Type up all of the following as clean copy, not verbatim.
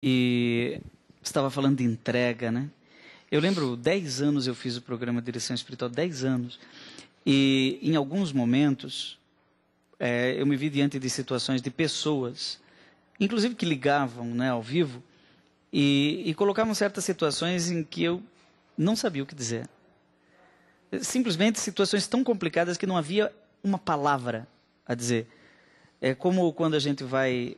E estava falando de entrega, né? Eu lembro, 10 anos eu fiz o programa Direção Espiritual, 10 anos. E em alguns momentos, eu me vi diante de situações de pessoas, inclusive que ligavam, né, ao vivo, e colocavam certas situações em que eu não sabia o que dizer. Simplesmente situações tão complicadas que não havia uma palavra a dizer. É como quando a gente vai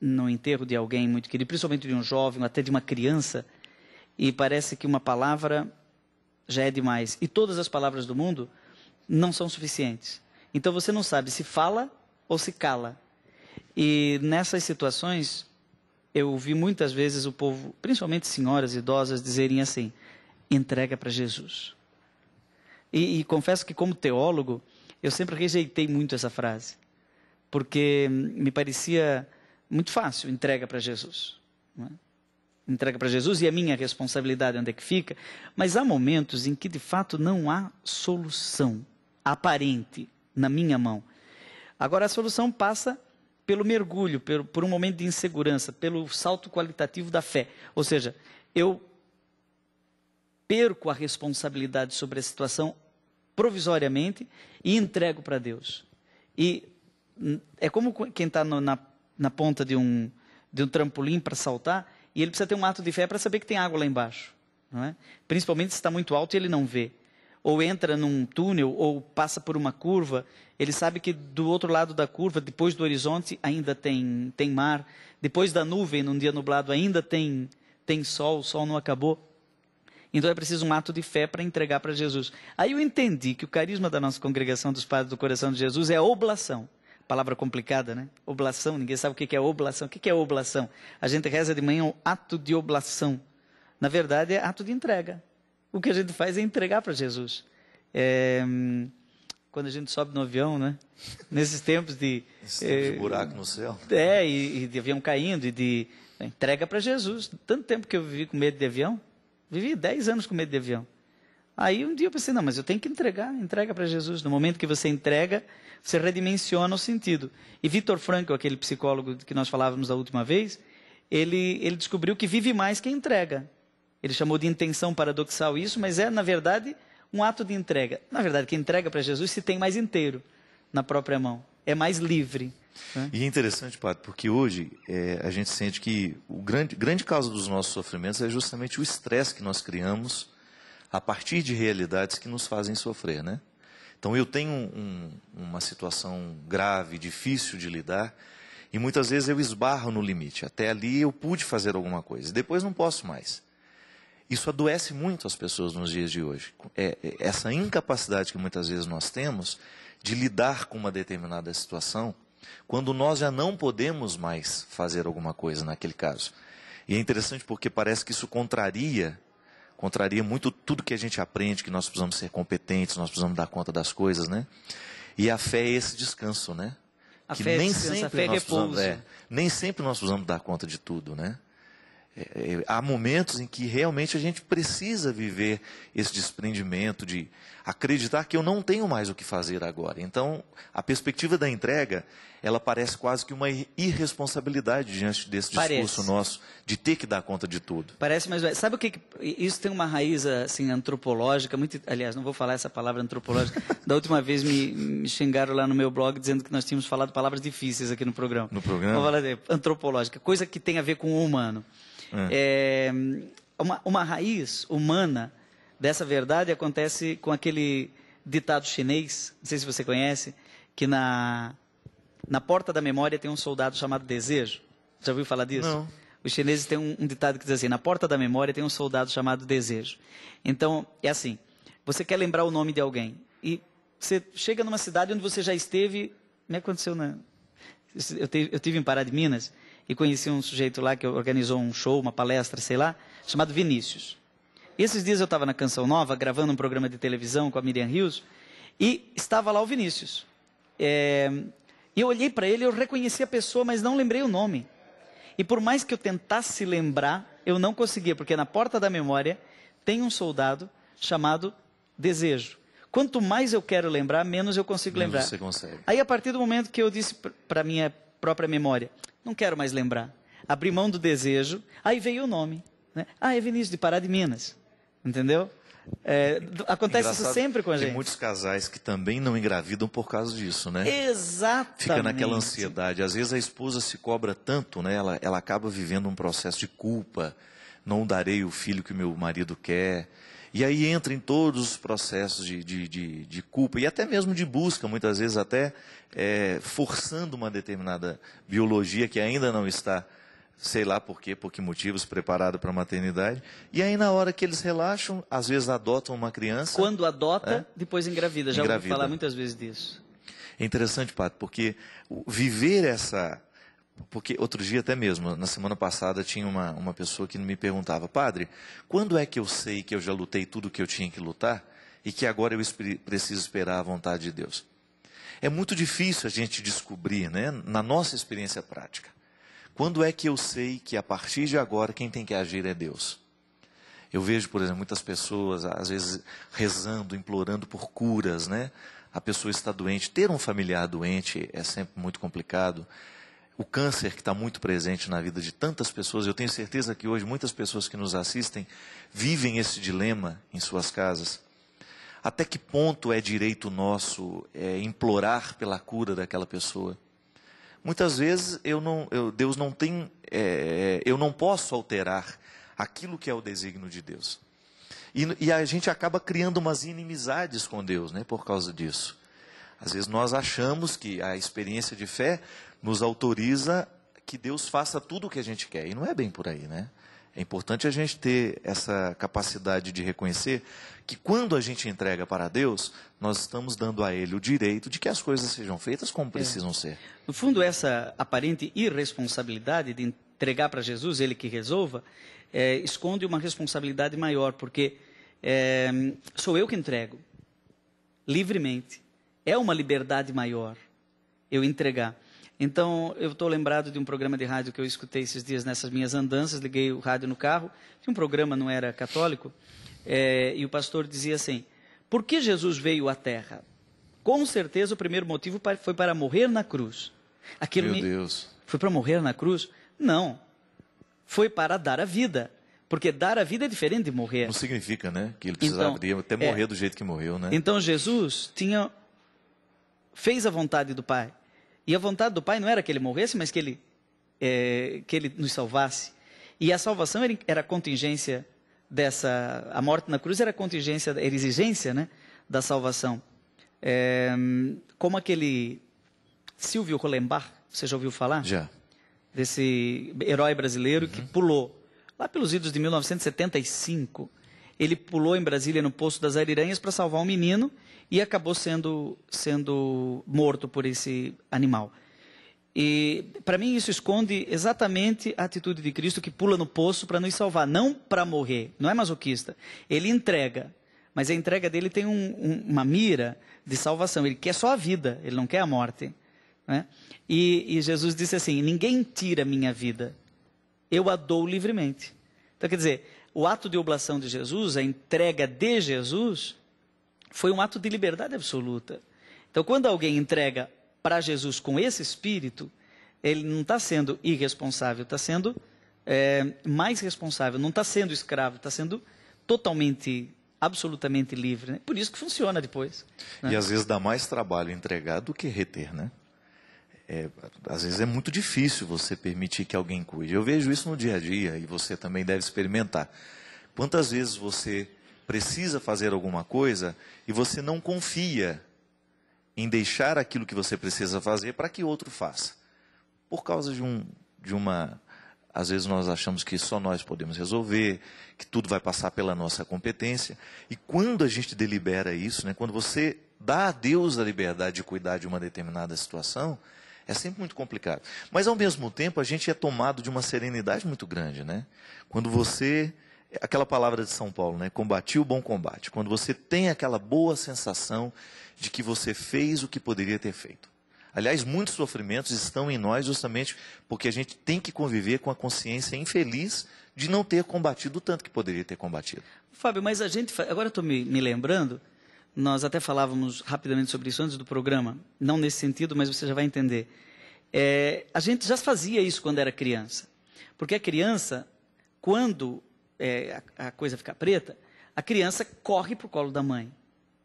no enterro de alguém muito querido, principalmente de um jovem, ou até de uma criança, e parece que uma palavra já é demais. E todas as palavras do mundo não são suficientes. Então você não sabe se fala ou se cala. E nessas situações, eu vi muitas vezes o povo, principalmente senhoras idosas, dizerem assim: entrega para Jesus. E confesso que, como teólogo, eu sempre rejeitei muito essa frase, porque me parecia muito fácil: entrega para Jesus. Não é? Entrega para Jesus, e a minha responsabilidade onde é que fica? Mas há momentos em que de fato não há solução aparente na minha mão. Agora a solução passa pelo mergulho, por um momento de insegurança, pelo salto qualitativo da fé. Ou seja, eu perco a responsabilidade sobre a situação provisoriamente e entrego para Deus. E é como quem está na ponta de um trampolim para saltar, e ele precisa ter um ato de fé para saber que tem água lá embaixo. Não é? Principalmente se está muito alto e ele não vê. Ou entra num túnel, ou passa por uma curva, ele sabe que do outro lado da curva, depois do horizonte, ainda tem mar. Depois da nuvem, num dia nublado, ainda tem sol, o sol não acabou. Então é preciso um ato de fé para entregar para Jesus. Aí eu entendi que o carisma da nossa congregação dos Padres do Coração de Jesus é a oblação. Palavra complicada, né? Oblação, ninguém sabe o que é oblação. O que é oblação? A gente reza de manhã o ato de oblação. Na verdade, é ato de entrega. O que a gente faz é entregar para Jesus. Quando a gente sobe no avião, né? Nesses tempos de buraco no céu. E de avião caindo, entrega para Jesus. Tanto tempo que eu vivi com medo de avião. Vivi 10 anos com medo de avião. Aí um dia eu pensei, não, mas eu tenho que entrega para Jesus. No momento que você entrega, você redimensiona o sentido. E Viktor Frankl, aquele psicólogo que nós falávamos da última vez, ele descobriu que vive mais quem entrega. Ele chamou de intenção paradoxal isso, mas é, na verdade, um ato de entrega. Na verdade, quem entrega para Jesus se tem mais inteiro na própria mão. É mais livre. Né? E é interessante, Padre, porque hoje a gente sente que o grande causa dos nossos sofrimentos é justamente o estresse que nós criamos a partir de realidades que nos fazem sofrer, né? Então eu tenho uma situação grave, difícil de lidar, e muitas vezes eu esbarro no limite. Até ali eu pude fazer alguma coisa, depois não posso mais. Isso adoece muito as pessoas nos dias de hoje. Essa incapacidade que muitas vezes nós temos de lidar com uma determinada situação, quando nós já não podemos mais fazer alguma coisa naquele caso. E é interessante porque parece que isso contraria muito tudo que a gente aprende, que nós precisamos ser competentes, nós precisamos dar conta das coisas, né? E a fé é esse descanso, né? A fé é descanso, a fé é repouso. Nem sempre nós precisamos dar conta de tudo, né? Há momentos em que realmente a gente precisa viver esse desprendimento de acreditar que eu não tenho mais o que fazer agora. Então, a perspectiva da entrega, ela parece quase que uma irresponsabilidade diante desse discurso nosso de ter que dar conta de tudo. Parece, mas sabe o que isso tem uma raiz assim antropológica, muito, aliás, não vou falar essa palavra antropológica. Da última vez me xingaram lá no meu blog dizendo que nós tínhamos falado palavras difíceis aqui no programa. No programa? Vou falar de antropológica, coisa que tem a ver com o humano. Uma raiz humana dessa verdade acontece com aquele ditado chinês, não sei se você conhece, que na porta da memória tem um soldado chamado desejo. Já ouviu falar disso? Não. Os chineses têm um ditado que diz assim: na porta da memória tem um soldado chamado desejo. Então, é assim, você quer lembrar o nome de alguém e você chega numa cidade onde você já esteve. Me aconteceu eu tive em Pará de Minas e conheci um sujeito lá que organizou um show, uma palestra, sei lá, chamado Vinícius. Esses dias eu estava na Canção Nova, gravando um programa de televisão com a Miriam Rios, e estava lá o Vinícius. E eu olhei para ele, eu reconheci a pessoa, mas não lembrei o nome. E por mais que eu tentasse lembrar, eu não conseguia, porque na porta da memória tem um soldado chamado Desejo. Quanto mais eu quero lembrar, menos eu consigo lembrar. Você consegue. Aí, a partir do momento que eu disse para a minha própria memória, não quero mais lembrar. abri mão do desejo, aí veio o nome. Né? Ah, é Vinícius de Pará de Minas. Entendeu? Acontece isso sempre com a gente. Tem muitos casais que também não engravidam por causa disso, né? Exatamente. Fica naquela ansiedade. Às vezes a esposa se cobra tanto, né? Ela acaba vivendo um processo de culpa. Não darei o filho que o meu marido quer. E aí entra em todos os processos de culpa e até mesmo de busca, muitas vezes até forçando uma determinada biologia que ainda não está, sei lá por quê, por que motivos, preparada para a maternidade. E aí na hora que eles relaxam, às vezes adotam uma criança. Quando adota, depois engravida. Já ouvi falar muitas vezes disso. É interessante, Padre, porque viver essa... Porque outro dia até mesmo, na semana passada, tinha uma pessoa que me perguntava: Padre, quando é que eu sei que eu já lutei tudo o que eu tinha que lutar e que agora eu preciso esperar a vontade de Deus? É muito difícil a gente descobrir, né, na nossa experiência prática. Quando é que eu sei que a partir de agora quem tem que agir é Deus? Eu vejo, por exemplo, muitas pessoas, às vezes, rezando, implorando por curas, né? A pessoa está doente, ter um familiar doente é sempre muito complicado. O câncer que está muito presente na vida de tantas pessoas, eu tenho certeza que hoje muitas pessoas que nos assistem vivem esse dilema em suas casas. Até que ponto é direito nosso implorar pela cura daquela pessoa? Muitas vezes Deus não tem, eu não posso alterar aquilo que é o desígnio de Deus. E a gente acaba criando umas inimizades com Deus, né, por causa disso. Às vezes nós achamos que a experiência de fé nos autoriza que Deus faça tudo o que a gente quer. E não é bem por aí, né? É importante a gente ter essa capacidade de reconhecer que quando a gente entrega para Deus, nós estamos dando a Ele o direito de que as coisas sejam feitas como precisam ser. No fundo, essa aparente irresponsabilidade de entregar para Jesus, Ele que resolva, esconde uma responsabilidade maior, porque sou eu que entrego, livremente. É uma liberdade maior eu entregar. Então, eu estou lembrado de um programa de rádio que eu escutei esses dias nessas minhas andanças, liguei o rádio no carro, tinha um programa, não era católico, e o pastor dizia assim: por que Jesus veio à Terra? Com certeza o primeiro motivo foi para morrer na cruz. Meu Deus. Foi para morrer na cruz? Não. Foi para dar a vida. Porque dar a vida é diferente de morrer. Não significa, né, que ele precisava até morrer do jeito que morreu, né? Então, Jesus fez a vontade do Pai. E a vontade do Pai não era que ele morresse, mas que ele nos salvasse. E a salvação era a contingência a morte na cruz era a contingência, era a exigência, né, da salvação. Como aquele Silvio Hollenbach, você já ouviu falar? Já. Desse herói brasileiro que pulou, lá pelos idos de 1975, ele pulou em Brasília no Poço das Ariranhas para salvar um menino e acabou sendo morto por esse animal. E, para mim, isso esconde exatamente a atitude de Cristo que pula no poço para nos salvar, não para morrer, não é masoquista. Ele entrega, mas a entrega dele tem uma mira de salvação, ele quer só a vida, ele não quer a morte. Né? E Jesus disse assim: ninguém tira a minha vida, eu a dou livremente. Então, quer dizer, o ato de oblação de Jesus, a entrega de Jesus, foi um ato de liberdade absoluta. Então, quando alguém entrega para Jesus com esse espírito, ele não está sendo irresponsável, está sendo mais responsável, não está sendo escravo, está sendo totalmente, absolutamente livre. Né? Por isso que funciona depois. Né? E às vezes dá mais trabalho entregar do que reter, né? Às vezes é muito difícil você permitir que alguém cuide. Eu vejo isso no dia a dia e você também deve experimentar. Quantas vezes você precisa fazer alguma coisa e você não confia em deixar aquilo que você precisa fazer para que outro faça? Por causa de uma... Às vezes nós achamos que só nós podemos resolver, que tudo vai passar pela nossa competência. E quando a gente delibera isso, né, quando você dá a Deus a liberdade de cuidar de uma determinada situação, é sempre muito complicado. Mas, ao mesmo tempo, a gente é tomado de uma serenidade muito grande, né? Quando você... Aquela palavra de São Paulo, né? Combati o bom combate. Quando você tem aquela boa sensação de que você fez o que poderia ter feito. Aliás, muitos sofrimentos estão em nós justamente porque a gente tem que conviver com a consciência infeliz de não ter combatido o tanto que poderia ter combatido. Fábio, mas a gente... Agora eu estou me lembrando, nós até falávamos rapidamente sobre isso antes do programa, não nesse sentido, mas você já vai entender. A gente já fazia isso quando era criança. Porque a criança, quando a coisa fica preta, a criança corre para o colo da mãe.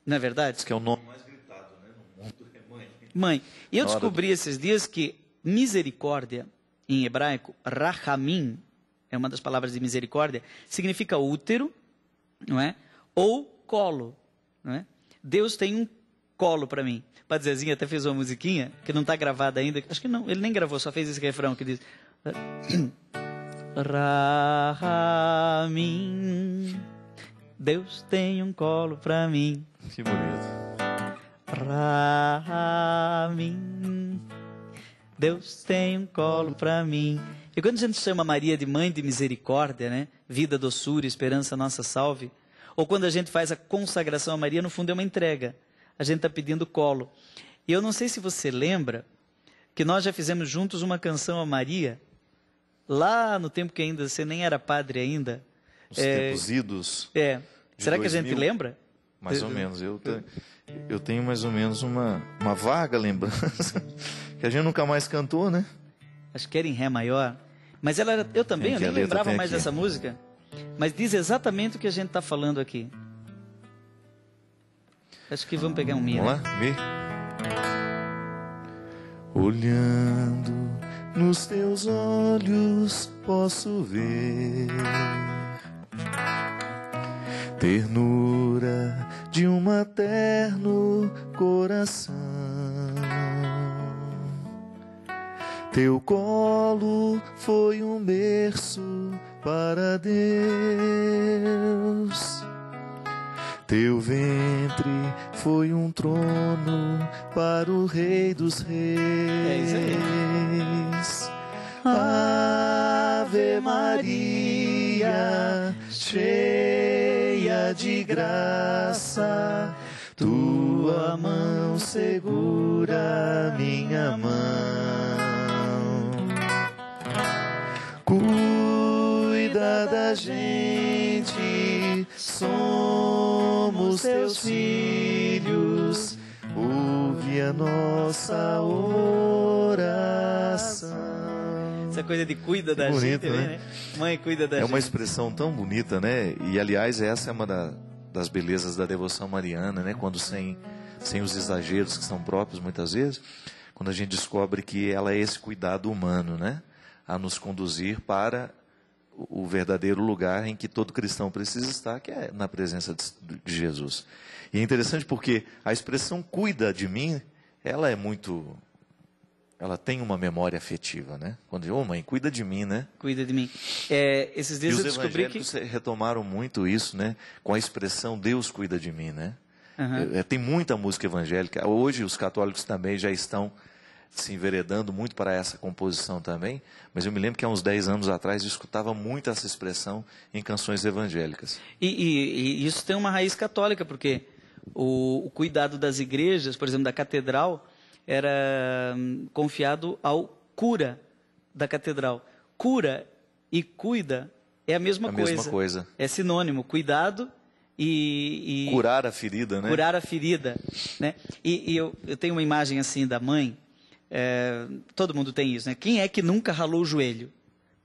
Não é verdade? Isso que é o nome mais gritado, né? No mundo é mãe. Mãe. E eu descobri esses dias que misericórdia, em hebraico, rahamim, é uma das palavras de misericórdia, significa útero, não é? Ou colo, não é? Deus tem um colo para mim. O Padre Zezinho até fez uma musiquinha, que não está gravada ainda, acho que não, ele nem gravou, só fez esse refrão que diz... Rahamim, Deus tem um colo para mim. Que bonito. Rahamim, Deus tem um colo para mim. E quando a gente chama Maria de Mãe de Misericórdia, né? Vida, doçura, esperança, nossa salve. Ou quando a gente faz a consagração a Maria, no fundo é uma entrega. A gente está pedindo colo. E eu não sei se você lembra que nós já fizemos juntos uma canção a Maria, lá no tempo que ainda você nem era padre ainda. Os tempos idos. Será que a gente 2000? lembra? Mais ou menos. Eu tenho mais ou menos uma vaga lembrança, que a gente nunca mais cantou, né? Acho que era em Ré maior. Mas ela era, eu também, eu nem lembrava mais dessa música. Mas diz exatamente o que a gente está falando aqui. Acho que vamos pegar um Mi. Vamos lá? Mi. Olhando nos teus olhos posso ver ternura de um materno coração. Teu colo foi um berço para Deus. Teu ventre foi um trono para o Rei dos Reis. É isso aí. Ave Maria, cheia de graça, tua mão segura minha mão. Cuida da gente, somos teus filhos, ouve a nossa oração. Essa coisa de cuida da gente, né? Mãe cuida da gente. É uma expressão tão bonita, né? E, aliás, essa é uma das belezas da devoção mariana, né? Quando sem os exageros que são próprios, muitas vezes, quando a gente descobre que ela é esse cuidado humano, né? A nos conduzir para o verdadeiro lugar em que todo cristão precisa estar, que é na presença de Jesus. E é interessante porque a expressão cuida de mim, ela tem uma memória afetiva, né? Quando diz, mãe, cuida de mim, né? Cuida de mim. Esses dias eu descobri que... os evangélicos retomaram muito isso, né? Com a expressão Deus cuida de mim, né? Uhum. Tem muita música evangélica. Hoje os católicos também já estão se enveredando muito para essa composição também, mas eu me lembro que há uns 10 anos atrás eu escutava muito essa expressão em canções evangélicas. E isso tem uma raiz católica, porque o cuidado das igrejas, por exemplo, da catedral, era confiado ao cura da catedral. Cura e cuida é a mesma coisa. É sinônimo, cuidado e... Curar a ferida, né? Curar a ferida, né? E eu tenho uma imagem assim da mãe, todo mundo tem isso, né? Quem é que nunca ralou o joelho?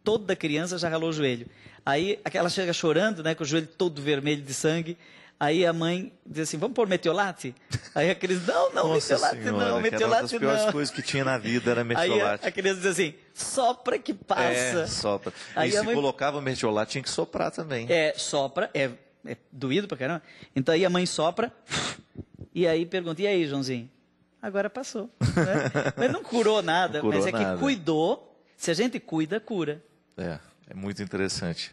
Toda criança já ralou o joelho. Aí ela chega chorando, né, com o joelho todo vermelho de sangue. Aí a mãe diz assim, vamos pôr metiolate? Aí a criança, não, Nossa metiolate senhora, não, metiolate não. Uma das piores coisas que tinha na vida era metiolate. Aí a criança diz assim, sopra que passa. Sopra. Aí e se mãe... colocava metiolate, tinha que soprar também. Sopra, é doído pra caramba. Então aí a mãe sopra, e aí pergunta, e aí, Joãozinho? Agora passou. Né? Mas não curou nada, mas é que cuidou. Se a gente cuida, cura. É muito interessante.